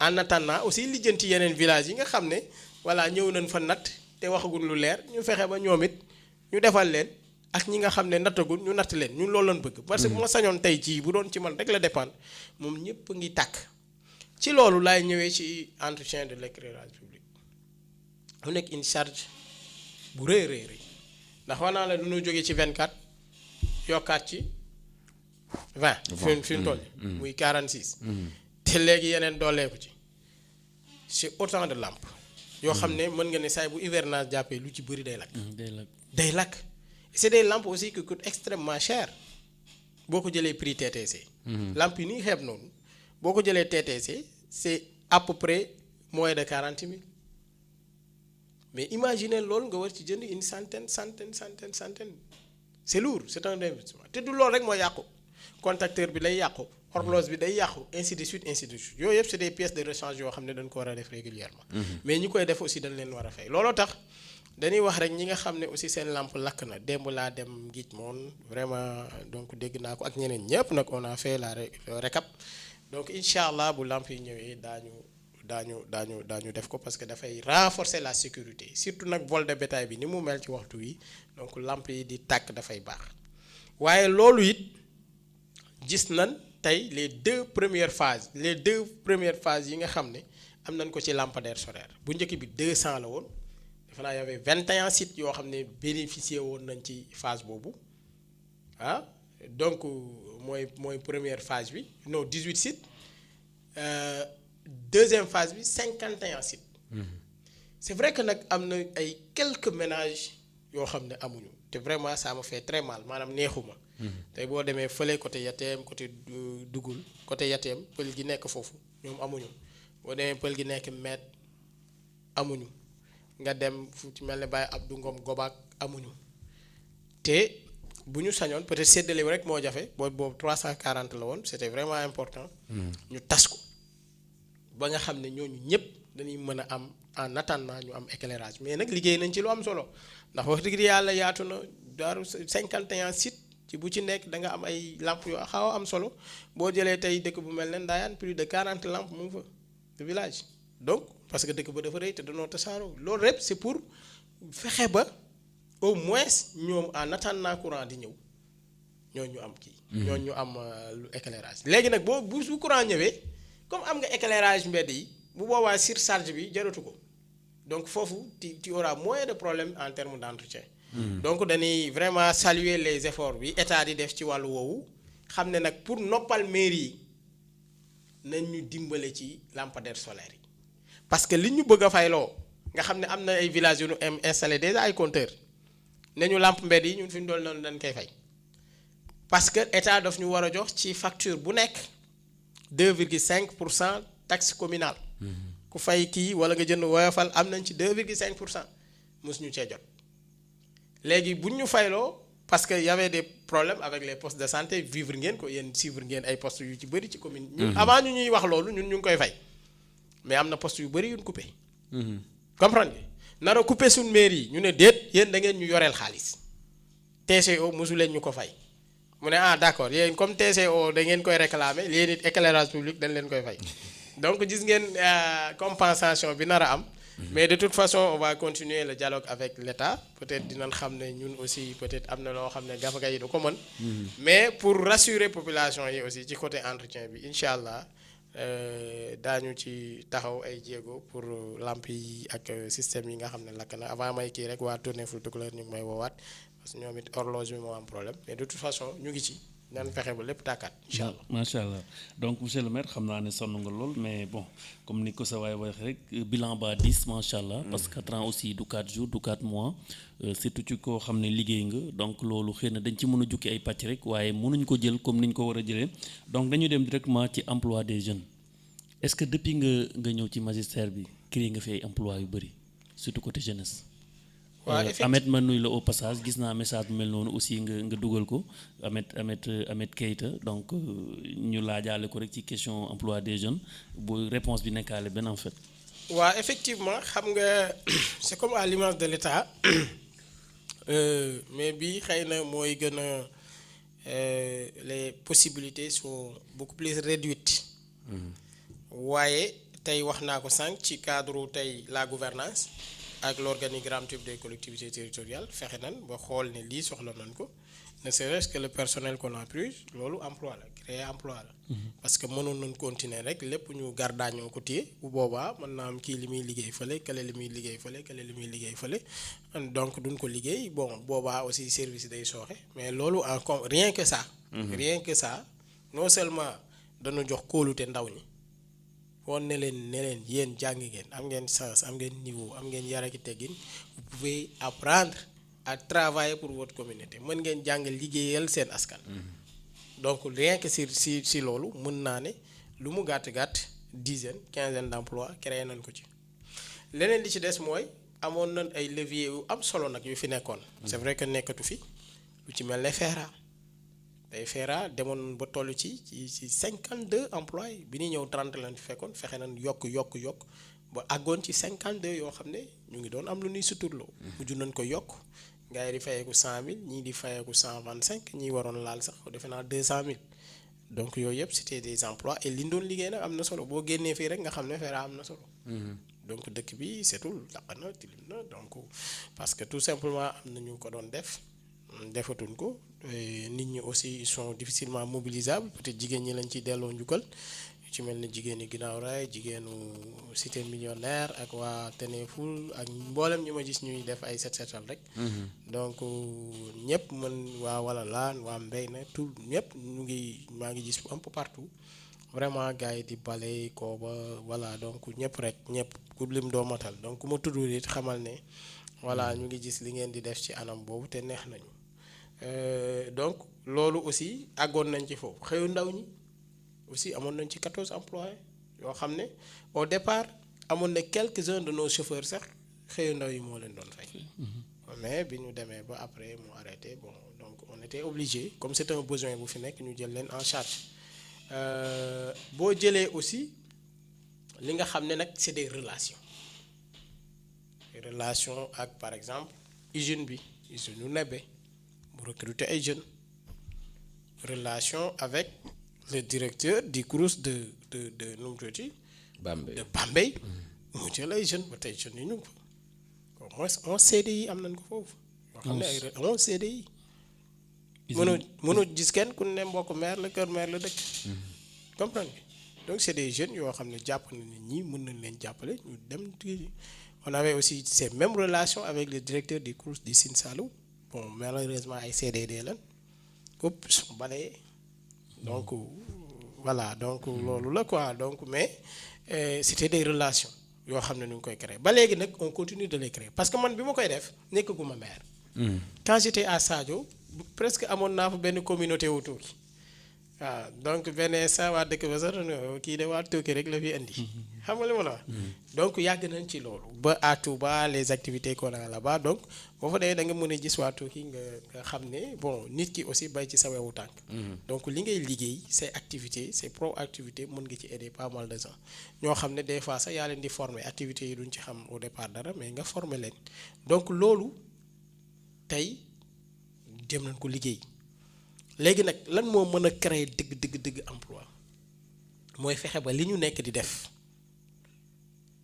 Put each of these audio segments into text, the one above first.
en attendant aussi lijjanti yeneen village yi nga xam ne voilà ñëw nañ fa natt te waxagul lu leer ñu fexe ba ñoom it ñu defal leen ak ñi nga xam ne nattagul ñu natt leen ñun loolu lañ bëgg. parce que bu ma sañoon tey jii bu doon ci man rek la dépendre moom ñëpp ngi tàkk. ci loolu laay ñëwee ci entretien de l'éclairage public mu nekk une charge bu rëy ndax wax naa la du ñu jógee ci 24 yokkaat ci 20. fi mu toll muy 46. te léegi yeneen dooleeku ci c'est autant de lampes yoo xam ne mën nga ne saay bu hivernage jàppee lu ci bëri day lakk. day lakk c'est des lampes aussi qui coûtent extrêmement cher boo ko jëlee prix TTC. lampes yi nii xeeb noonu boo ko jëlee TTC c'est à peu près moins de 40 000 mais imaginez loolu nga war ci jënd une centaine c'est lourd c'est un investissement te du loolu rek moo yàqu contacteur bi lay yàqu horloge bi day yàqu ainsi de suite yooyu yëpp c'est des pièces de rechange yoo xam ne dañ ko war a def régulièrement mais ñi koy def aussi dañ leen war a fay looloo tax dañuy wax rek ñi nga xam ne aussi seen lampe lakk na démb laa dem Ngij moon vraiment donc dégg naa ko ak ñeneen ñëpp nag on a fait la récap donc incha allah bu lampe yi ñëwee daañu def ko parce que dafay renforcer la sécurité surtout nag vol de bétail bi ni mu mel ci waxtu wi donc lampe yi di tàkk dafay baax waaye loolu it gis nañ tey les deux premières phases yi nga xam ne am nañ ko ci lampadaire solaire bu njëkk bi 200 la woon defe naa y avait 21 sites yoo xam ne bénéficié woon nañ ci phase boobu donc mooy première phase bi non 18 sites deuxième phase bi 51 sites. C'est vrai que nag am na ay quelques ménages yoo xam ne amuñu te vraiment ça me fait très mal maanaam neexuma. tey boo demee fële côté Yateem côté Dugul côté Yateem pël gi nekk foofu ñoom amuñu boo demee pël gi nekk Met amuñu nga dem fu ci mel ne Baye Abdou Ngom Gobaak amuñu te bu ñu sañoon peut-être séddale rek moo jafe boobu 340 la woon c'était vraiment important. ñu tas ko ba nga xam ne ñooñu ñëpp dañuy mën a am en attendant ñu am éclairage mais nag liggéey nañ ci lu am solo ndax wax dëgg yàlla yaatu na daaru 51 sites ci bu ci nekk da nga am ay lampes yu xaw a am solo boo jëlee tey dëkk bu mel ne Ndayane plus de 40 lampes mu ngi fa de village donc parce que dëkk ba dafa rëy te danoo tasaaroo loolu rek c'est pour fexe ba au moins ñoom en attendant courant di ñëw ñooñu am kii. ñooñu am lu éclairage léegi nag bu courant ñëwee comme am nga éclairage mbedd yi bu boobaa surcharge bi jaratu ko donc foofu tu auras moins de problèmes en termes d'entretien. donc dañuy vraiment saluer les efforts bi état di def ci wàllu woowu xam ne nag pour noppal mairie yi nañ ñu dimbale ci lampadaire solaire yi parce que li ñu bëgg a fayloo nga xam ne am na ay villages yu ñu installé déjà ay compteurs ne ñu lampe mbedd yi ñun fi ñu doon noonu dañ koy fay parce que état daf ñu war a jox ci facture bu nekk 2,5% taxe communale. ku fay kii wala nga jënd woyofal am nañ ci 2,5% mosuñu cee jot. léegi buñ ñu fayloo parce que y avait des problèmes avec les postes de santé vivre ngeen ko yéen suivre ngeen ay postes yu ci bëri ci commune. ñun avant ñu ñuy wax loolu ñun ñu ngi koy fay mais am na postes yu bëri yu ñu coupé. comprendre nga nar a coupé suñ mairie yi ñu ne déet yéen da ngeen ñu yoreel xaalis TCO mosu leen ñu ko fay mu ne d'accord yéen comme TCO da ngeen koy réclamer yéen it éclairage public dañ leen koy fay donc gis ngeen compensation bi nar a am. mais de toute façon on va continuer le dialogue avec l'État peut-être dinañ xam ne ñun aussi peut-être am na loo xam ne gafaga yi du ko mën. mais pour rassurer population yi aussi ci côté entretien bi incha allah daañu ci taxaw ay jéego pour lampe yi ak système yi nga xam ne lakk na avant may kii rek waa Tournée Ful Tukulóor ñu ngi may woowaat parce que ñoom it horloge bi moo am problème mais de toute façon ñu ngi ci. naan fexe ba lépp tàkkaat incha allah macha allah donc monsieur le maire xam naa ne sonn nga lool mais bon comme ni ko sa waay wax rek bilan ba 10 macha allah. parce que 4 ans aussi du 4 jours du 4 mois surtout ci koo xam ne liggéey nga donc loolu xëy na dañ ci mën a jukki ay pàcc rek waaye mënuñ ko jël comme niñ ko war a jëlee donc dañu dem directement ci emploi des jeunes est-ce que depuis nga ñëw ci magistère bi créé nga fi ay emploi yu bëri surtout côté jeunesse. Ahmed ma nuyu la au passage gis naa message bu mel noonu aussi nga dugal ko Ahmed Keita donc ñu laajaale ko rek ci question emploi des jeunes bu réponse bi nekkaale benn en fait. waaw effectivement xam nga c'est comme à l'image de l'État mais bi xëy na mooy gën a les possibilités sont beaucoup plus réduites. waaye tey wax naa ko sànq ci cadre tey la gouvernance ak l'organigramme type des collectivités territoriales fexe nan ba xool ne lii soxla nañ ko ne serait-ce que le personnel qu'on a pris loolu emploi la créer emploi la. parce que mënoon nañ continuer rek lépp ñu gardaañoo ko téye bu boobaa mën naa am kii li muy liggéey fële kële li muy liggéey fële kële li muy liggéey fële donc duñ ko liggéey bon boobaa aussi service day sooxe mais loolu rien que ça. rien que ça non seulement dañu jox kóolute ndaw ñi. woon ne leen yéen jàng ngeen am ngeen sens am ngeen niveau am ngeen yar ak teggin vous pouvez apprendre à travailler pour votre communauté mën ngeen jàng liggéeyal seen askan. donc rien que si loolu mën naa ne lu mu gàtt dizaine quinzaine d'emplois créé nañ ko ci. leneen li ci des mooy amoon nañ ay leviers yu am solo nag yu fi nekkoon. c'est vrai que nekkatu fi lu ci mel ne FERA. tey FERA demoon ba toll ci 52 employés bi ñuy ñëw 30 lañ fi fekkoon fexe nañ yokk ba àggoon ci 52 yoo xam ne ñu ngi doon am lu ñuy suturloo. mujj nañ ko yokk gars yi di fayeeku 100000 ñii di fayeeku 125 ñii waroon laal sax defe naa 200000 donc yooyu yëpp c'était des emplois et li ñu doon liggéey nag am na solo boo génnee fii rek nga xam ne FERA am na solo. donc dëkk bi setul taq na tilim na donc parce que tout simplement am na ñu ko doon def. defatuñ ko nit ñi aussi ils sont difficilement mobilisables peut-être jigéen ñi lañ ciy delloo njukkal ci mel ni jigéeni ginnaaw raay jigéenu cité millionnaire ak waa Teneful ak mboolem ñu ma gis ñuy def ay setal rek. donc ñëpp mën waa wala laan waa mbéy na tout ñëpp maa ngi gis un peu partout vraiment gars yi di bale kooba voilà donc ñëpp ku lim doo matal donc ku ma tudd it xamal ne voilà ñu ngi gis li ngeen di def ci anam boobu te neex nañu. donc loolu aussi àggoon nañ ci foofu xëyu ndaw ñi aussi amoon nañ ci 14 employés yoo xam ne au départ amoon na quelques-uns de nos chauffeurs sax xëyu ndaw yi moo leen doon fay. mais bi ñu demee ba après mu arrêté bon donc on était obligé comme c'est un besoin bu fi nekk ñu jël leen en charge boo jëlee aussi li nga xam ne nag c'est des relations ak par exemple usine u Nebe mu recruter ay jeunes relation avec le directeur du CROUS de nu mu tuddati de Bambey mu jël ay jeunes ba tey jeunes yi ñu ngi fa au moins 11 CDI am nañ ko foofu yoo xam ne ay 11 CDI mënoo gis kenn ku ne mbokk maire la kër maire la dëkk comprendre nga donc c'est des jeunes yoo xam ne jàpp na nit ñi mën nañ leen jàppale ñu dem on avait aussi ces mêmes relations avec le directeur du CROUS du Sine Saloum bon malheureusement ay CDD lan ëpp su balee donc voilà donc loolu la quoi donc mais c'était des relations yoo xam ne ñu ngi koy créer ba léegi nag on continue de les créer parce que man bi ma koy def nekkaguma maire. quand j'étais à Sadio presque amoon naa fa benn communauté wu Tuuki waaw donc benn saa waa dëkk ba sax kii de waa Tuuki rek la fi indi. xam nga li ma la wax. donc yàgg nañ ci loolu. ba à Touba les activités qu'on a là-bas donc boo fa dee da nga mën a gis waa Tuuki nga xam ne bon nit ki aussi bay ci sa wewu tànk. donc li ngay liggéey say activités say pro-activités mën nga ci aider pas mal de gens ñoo xam ne des fois sax yaa leen di former activités yi duñ ci xam au départ dara mais nga former leen donc loolu tey jëm nañ ko liggéey. léegi nag lan moo mën a créer dëgg emploi mooy fexe ba li ñu nekk di def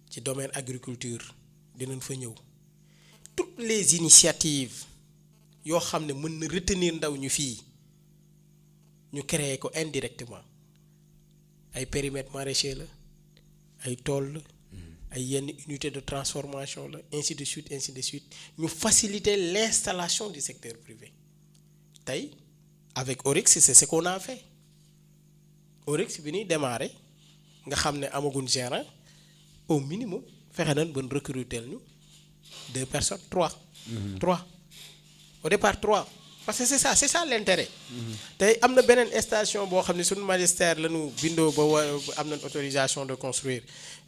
ci domaine agriculture dinañ fa ñëw toutes les initiatives yoo xam ne mën na retenir ndaw ñu fii ñu créer ko indirectement ay périmètre maraîcher la ay tool la ay yenn unité de transformation la ainsi de suite ñu faciliter l'installation du secteur privé tey avec Oryx c'est ce qu'on a fait Oryx bi ñuy démarrer nga xam ne amaguñ gérant au minimum fexe nañ ba recruter ñu 2 personnes 3. 3 au départ 3 parce que c'est ça l'intérêt. tey am na beneen station boo xam ne suñu magistère la ñu bindoo ba am nañ autorisation de construire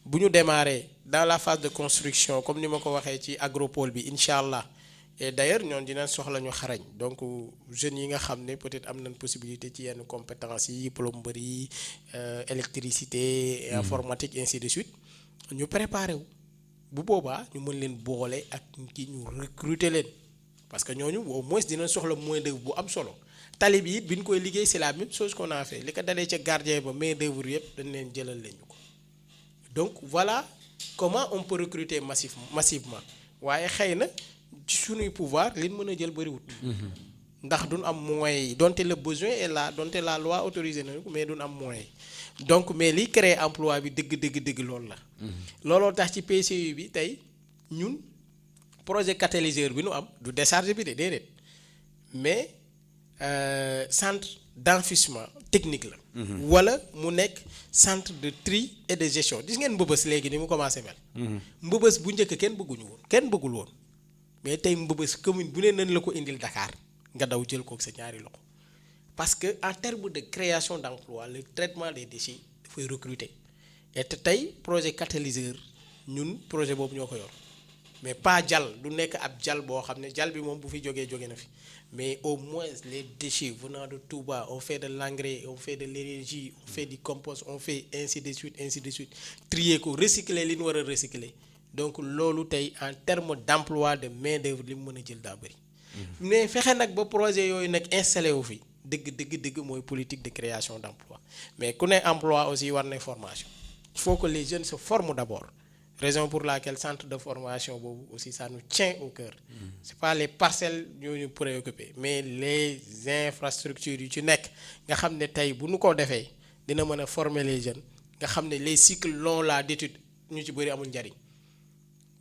bu ñu démarrer dans la phase de construction comme ni ma ko waxee ci agropole bi incha allah. et d'ailleurs ñoon dinañ soxla ñu xarañ donc jeunes yi nga xam ne peut-être am nañ possibilité ci yenn compétences yi plomberie électricité informatique ainsi de suite ñu préparer wu bu boobaa ñu mën leen boole ak ki ñu recruter leen parce que ñooñu au moins dinañ soxla main d'œuvre bu am solo tali bi it bi ñu koy liggéey c'est la même chose qu'on a fait li ko dalee ca gardien ba main d'œuvre yëpp dañ leen jëlal leen ñu ko donc voilà comment on peut recruter massivement waaye xëy na ci suñuy pouvoir li ñu mën a jël bëriwut. ndax duñ am moyens yi donte le besoin est là donte la loi autorisé nañu ko mais duñ am moyens yi donc mais liy créer emploi bi dëgg loolu la. looloo tax ci PCU bi tey ñun projet catalyseur bi nu am du décharge bi de déedéet mais centre d'enfouissement technique la. wala mu nekk centre de tri et de gestion gis ngeen mbëbës léegi ni mu commencé mel. mbëbës bu njëkk kenn bëggul woon mais tey mbëbës commune bu ne nañ la ko indil Dakar. nga daw jël kook sa ñaari loxo parce que en termes de création d'emploi le traitement des déchets dafay recruter et tey projet catalyseur ñun projet boobu ñoo ko yor mais pas jal du nekk ab jal boo xam ne jal bi moom bu fi jógee jóge na fi mais au moins les déchets venant de Touba on fait de l'engrais on fait de l'énergie on fait du compost on fait ainsi de suite trier ko recycler li ñu war a recycler donc loolu tey en termes d'emploi de main d'œuvre li mu mën a jël daa bëri. mais fexe nag ba projet yooyu nag installé wu fi dëgg mooy politique de création d'emploi mais ku ne emploi aussi war na formation il faut que les jeunes se forment d'abord raison pour laquelle centre de formation boobu aussi ça nous tient au cœur. C'est pas les parcelles ñoo ñu préoccupé mais les infrastructures yu ci nekk nga xam ne tey bu nu ko defee dina mën a former les jeunes nga xam ne les cycles longs là d'études ñu ci bëri amul njariñ.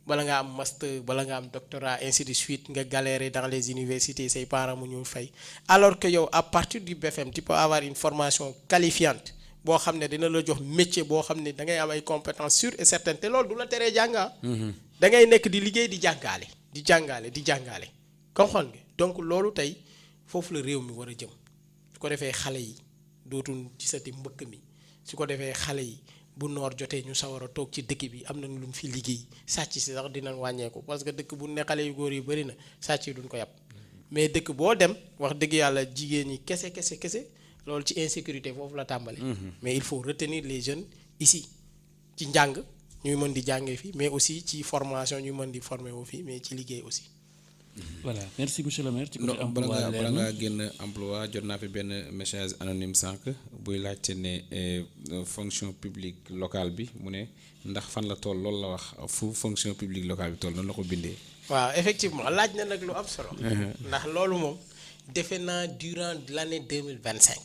bala nga am master bala nga am doctorat ainsi de suite nga galérer dans les universités say parents mu ñu fay alors que yow à partir du BFM tu peux avoir une formation qualifiante boo xam ne dina la jox métier boo xam ne da ngay am ay compétences sûres et certaines te loolu du la teree jàngaa da ngay nekk di liggéey di jàngaale comprendre nga donc loolu tey foofu la réew mi war a jëm su ko defee xale yi dootul ci sati mbëkk mi su ko defee xale yi bu noor jotee ñu sawar a toog ci dëkk bi am nañ lu mu fi liggéey sàcc si sax dinañ wàññeeku parce que dëkk bu ne xale yu góor yi bëri na sàcc yi duñ ko yàpp mais dëkk boo dem wax dëgg yàlla jigéen ñi kese loolu ci insécurité foofu la tàmbale mais il faut retenir les jeunes ici ci njàng ñuy mën di jàngee fii mais aussi ci formation ñuy mën di former wu fii mais ci liggéey aussi. Voilà merci monsieur le maire. ci côté bala ngaa génn emploi jot naa fi benn message anonyme sànq buy laajte ne fonction publique locale bi mu ne ndax fan la toll loolu la wax fu fonction publique locale bi toll noonu la ko bindee. waaw effectivement laaj na nag lu am solo. ndax loolu moom defe naa durant l'année 2025.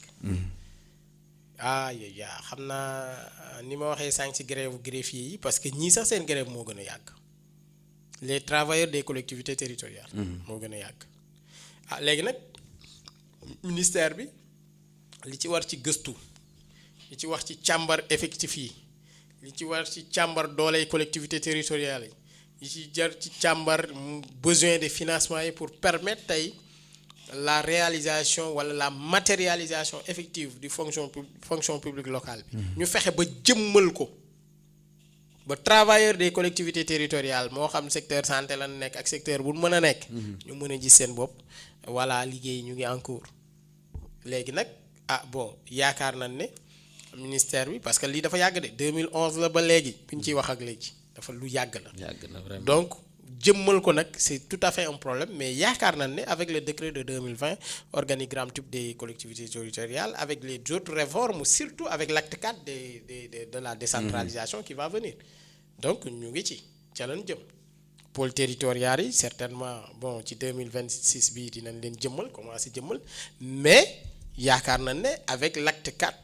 yaa xam naa ni ma waxee sànq ci grève greffier yi parce que ñii sax seen grève moo gën a yàgg. les travailleurs des collectivités territoriales. moo gën a yàgg. léegi nag ministère bi li ci war ci gëstu li ci wax ci càmbar effectif yi li ci war ci càmbar dooley collectivités territoriales yi li ci jar ci càmbar besoin de financement yi pour permettre tey la réalisation wala la matérialisation effective du fonction publique locale bi. ñu fexe ba jëmmal ko. ba travailleurs des collectivités territoriales moo xam secteur santé lan nekk ak secteur bu mën a nekk. ñu mën a gis seen bopp voilà liggéey ñu ngi en cours. léegi nag yaakaar nañ ne ministère bi parce que lii dafa yàgg de 2011 la ba léegi bi ñu ciy wax ak léegi dafa lu yàgg la. yàgg na vraiment donc jëmmal ko nag c'est tout à fait un problème mais yaakaar nañ ne avec le décret de 2020 organigramme type des collectivités territoriales avec les autres réformes surtout avec l'acte 4 de la décentralisation qui va venir. donc ñu ngi ci ca lañ jëm pôle territorial yi certainement ci 2026 bii dinañ leen jëmmal commencer jëmmal mais yaakaar nañ ne avec l'acte 4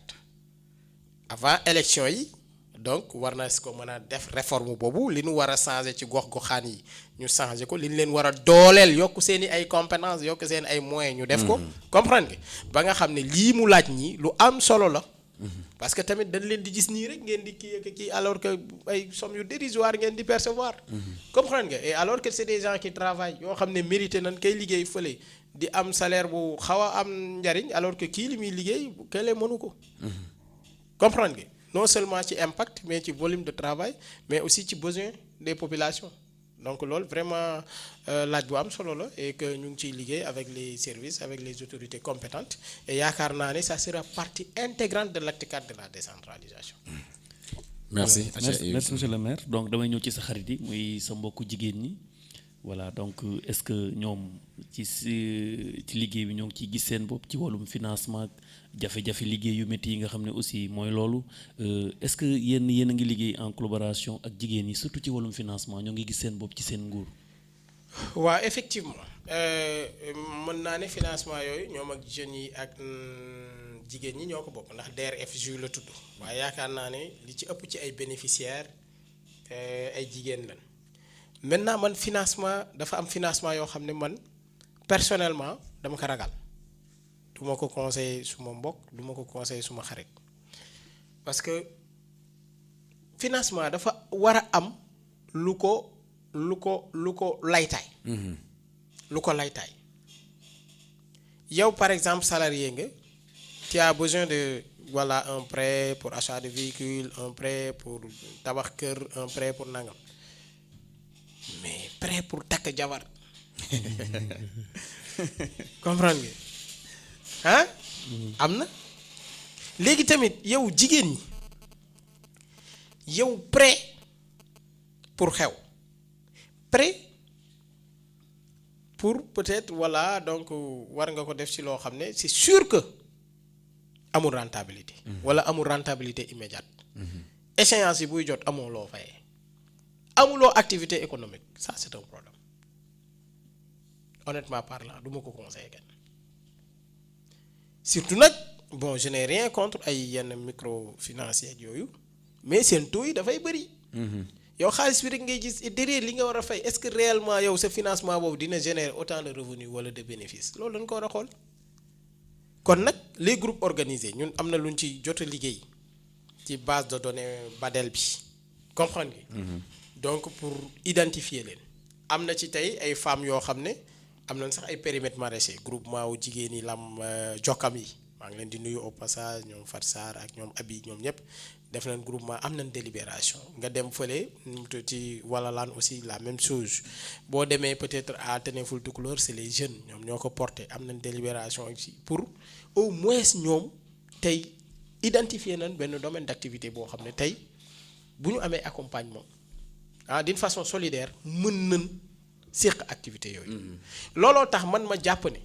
avant élection yi donc war na ko mën a def réforme boobu li ñu war a changer ci gox-goxaan yi ñu changer ko li ñu leen war a dooleel yokk seen i ay compétences yokk seen ay moyens ñu def ko comprendre nga ba nga xam ne lii mu laaj ñi lu am solo la. parce que tamit dañ leen di gis nii rek ngeen di kii alors que ay sommes yu dérisoires ngeen di percevoir. comprendre nga et alors que c'est des gens qui travaillent yoo xam ne mérité nañ kay liggéey fële di am salaire bu xaw a am njariñ alors que kii li muy liggéey kële mënu ko. comprendre nga non seulement ci impact mais ci volume de travail mais aussi ci besoin des populations donc loolu vraiment laaj bu am solo la et que ñu ngi ciy liggéey avec les services avec les autorités compétentes et yaakaar naa ne ça sera partie intégrante de l'acte 4 de la décentralisation. merci merci monsieur le maire donc damay ñëw ci sa xarit yi muy sa mbokku jigéen ñi voilà donc est-ce que ñoom ci liggéey bi ñoo ngi ciy gis seen bopp ci wàllum financement jafe-jafe liggéey yu métti yi nga xam ne aussi mooy loolu est-ce que yéen a ngi liggéey en collaboration ak jigéen ñi surtout ci wàllum financement ñoo ngi gis seen bopp ci seen nguur. waaw effectivement mën naa ne financement yooyu ñoom ak jeunes yi ak jigéen ñi ñoo ko bokk ndax DER/FJ la tudd waaye yaakaar naa ne li ci ëpp ci ay bénéficiaires ay jigéen lañ maintenant man financement dafa am financement yoo xam ne man personnellement dama ko ragal du ma ko conseiller suma mbokk du ma ko conseiller suma xarit parce que financement dafa war a am lu ko laytaay. lu ko laytaay yow par exemple salarié nga tu as besoin de voilà un prêt pour achat de véhicule un prêt pour tabax kër un prêt pour nangam mais prêt pour takk jabar comprendre nga ah. am na léegi tamit yow jigéen ñi yow prêt pour xew. prêt pour peut-être voilà donc war nga ko def ci loo xam ne c'est sûr que amul rentabilité. wala amul rentabilité immédiate. échéance yi buy jot amoo loo fayee amuloo activité économique ça c'est un problème honnêtement parlant du ma ko conseiller kenn surtout nag bon je n'ai rien contre ay yenn microfinanciers yooyu mais seen taux yi dafay bëri. yow xaalis bi rek ngay gis derrière li nga war a fay est-ce que réellement yow sa financement boobu dina générer autant de revenus wala de bénéfices loolu dañ ko war a xool kon nag les groupes organisés ñun am na lu ñu ci jot a liggéey ci base de données Badel bi comprendre nga. donc pour identifier leen am na ci tey ay femmes yoo xam ne am nañ sax ay périmètres maraîchers groupement wu jigéen ñi lam jokkam yi maa ngi leen di nuyu au passage ñoom Fat Sarr ak ñoom Abi ñoom ñëpp. def nañ groupement am nañ délibération nga dem fële ci Walalaan aussi la même chose boo demee peut-être à Teneful Tukulóor c'est les jeunes ñoom ñoo ko porté am nañ délibération aussi pour au moins ñoom tey identifier nañ benn domaine d'activité boo xam ne tey bu ñu amee accompagnement d'une façon solidaire mën nañ séq activité yooyu. looloo tax man ma jàpp ne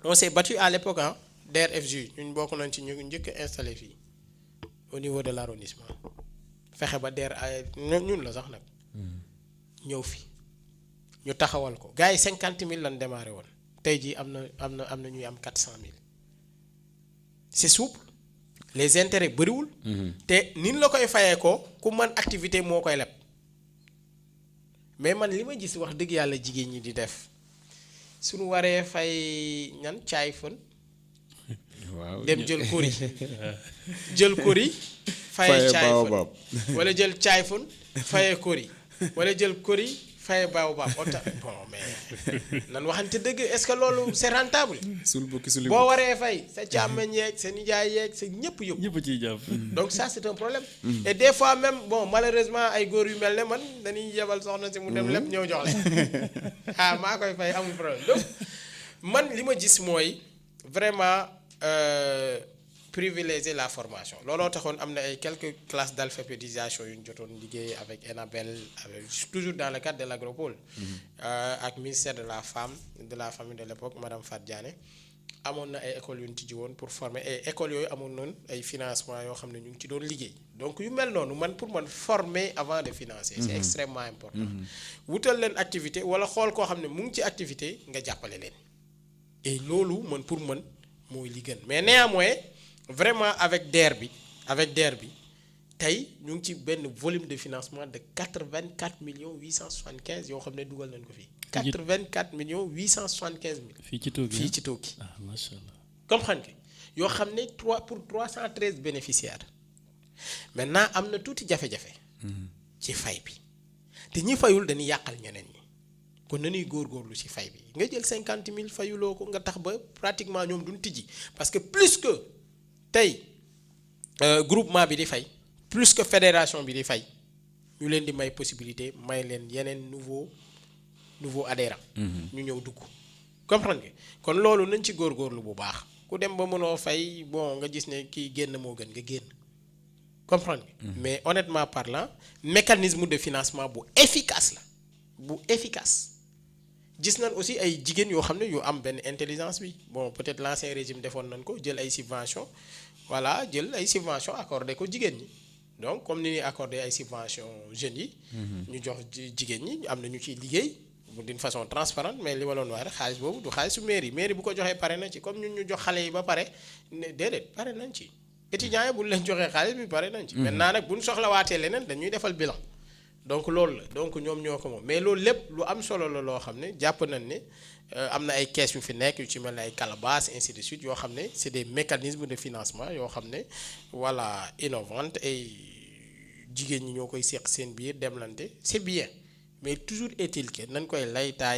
on s'est battu à l'époque DER/FJ ñun bokk nañ ci ñu njëkk a installé fii. au niveau de l'arrondissement fexe ba DER ñun la sax nag ñëw fi ñu taxawal ko gars yi 50 000 lan démarré woon tey jii am na ñuy am 400 000 c'est souple les intérêts bëriwul. te nin la koy fayee ko ku mën activité moo koy leb mais man li ma gis wax dëgg yàlla jigéen ñi di def suñu waree fay ñan caay fën. waaw dem jël kori jël kori faye caay fon wala jël caay fon faye kori wala jël kori faye baobab ota bon mais nan waxante dëgg est-ce que loolu c'est rentable boo waree fay sa càmmeñ yeeg sa nijaay yeeg sa ñëpp yëpp ñëpp ciy jàpp donc ça c'est un problème et des fois même bon malheureusement ay góor yu mel ne man dañuy yebal soxna si mu dem lépp ñëw jox la maa koy fay amul problème donc man li ma gis mooy vraiment privilégier la formation looloo taxoon am na ay quelques classes d'alphabétisation yu ñu jotoon liggéey avec Enabel avec toujours dans le cadre de l'agropole ak ministère de la femme de la famille de l'époque madame Fat Diané amoon na ay écoles yu ñu tijji woon pour former ay écoles yooyu amoon noonu ay financement yoo xam ne ñu ngi ci doon liggéey donc yu mel noonu man pour man former avant de financer c'est extrêmement important wutal leen activité wala xool koo xam ne mu ngi ci activité nga jàppale leen et loolu man pour man mooy li gën mais néanmoins vraiment avec DER bi tey ñu ngi ci benn volume de financement de 84 millions 875 yoo xam ne dugal nañ ko fii. 84 millions 875 mille. fii ci Tooki fii ci Tooki. ah macha allah. comprendre nga yoo xam ne 313 bénéficiaires maintenant am na tuuti jafe-jafe. ci fay bi te ñi fayul dañuy yàqal ñeneen ñi. kon nañuy góorgóorlu ci fay bi nga jël 50 000 fayuloo ko nga tax ba pratiquement ñoom duñ tijji parce que plus que tey groupement bi di fay plus que fédération bi di fay ñu leen di may possibilité may leen yeneen nouveau adhérent ñu ñëw dugg comprendre nga kon loolu nañ ci góorgóorlu bu baax ku dem ba mënoo fay bon nga gis ne kii génn moo gën nga génn comprendre nga mais honnêtement parlant mécanisme de financement bu efficace la bu efficace gis nañ aussi ay jigéen yoo xam ne yu am benn intelligence bi bon peut-être l'ancien régime defoon nañ ko jël ay subventions voilà jël ay subventions accordé ko jigéen ñi donc comme ni ñuy accordé ay subventions jeunes yi. ñu jox jigéen ñi am na ñu ciy liggéey d'une façon transparente mais li ma doon wax rek xaalis boobu du xaalisu mairie bu ko joxee pare na ci comme ñun ñu jox xale yi ba pare ne déedéet pare nañ ci. étudiants yi bu ñu leen joxee xaalis bi pare nañ ci. maintenant nag bu ñu soxlawaatee leneen dañuy defal bilan. donc loolu la donc ñoom ñoo ko moom mais loolu lépp lu am solo la loo xam ne jàpp nañ ne am na ay caisses yu fi nekk yu ci mel ne ay calebasses ainsi de suite yoo xam ne c'est des mécanismes de financement yoo xam ne voilà innovantes et jigéen ñi ñoo koy seq seen biir demlante c'est bien mais toujours est-il que nañ koy laytaay